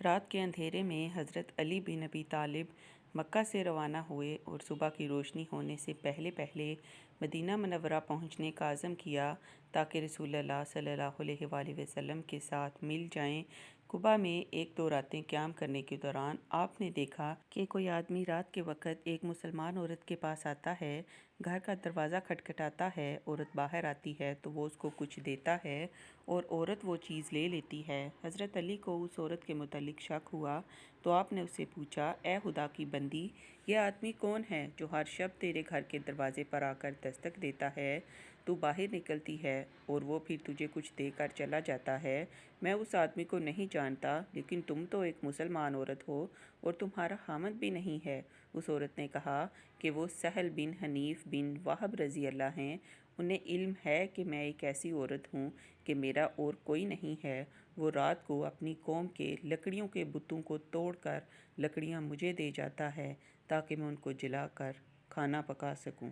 رات کے اندھیرے میں حضرت علی بن ابی طالب مکہ سے روانہ ہوئے اور صبح کی روشنی ہونے سے پہلے پہلے مدینہ منورہ پہنچنے کا عزم کیا تاکہ رسول اللہ صلی اللہ علیہ وآلہ وسلم کے ساتھ مل جائیں۔ قباء میں ایک دو راتیں قیام کرنے کے دوران آپ نے دیکھا کہ کوئی آدمی رات کے وقت ایک مسلمان عورت کے پاس آتا ہے، گھر کا دروازہ کھٹکھٹاتا ہے، عورت باہر آتی ہے تو وہ اس کو کچھ دیتا ہے اور عورت وہ چیز لے لیتی ہے۔ حضرت علی کو اس عورت کے متعلق شک ہوا تو آپ نے اس سے پوچھا، اے خدا کی بندی، یہ آدمی کون ہے جو ہر شب تیرے گھر کے دروازے پر آ کر دستک دیتا ہے؟ تو باہر نکلتی ہے اور وہ پھر تجھے کچھ دے کر چلا جاتا ہے۔ میں اس آدمی کو نہیں جانتا، لیکن تم تو ایک مسلمان عورت ہو اور تمہارا خامند بھی نہیں ہے۔ اس عورت نے کہا کہ وہ سہل بن حنیف بن وہب رضی اللہ ہیں، انہیں علم ہے کہ میں ایک ایسی عورت ہوں کہ میرا اور کوئی نہیں ہے۔ وہ رات کو اپنی قوم کے لکڑیوں کے بتوں کو توڑ کر لکڑیاں مجھے دے جاتا ہے تاکہ میں ان کو جلا کر کھانا پکا سکوں۔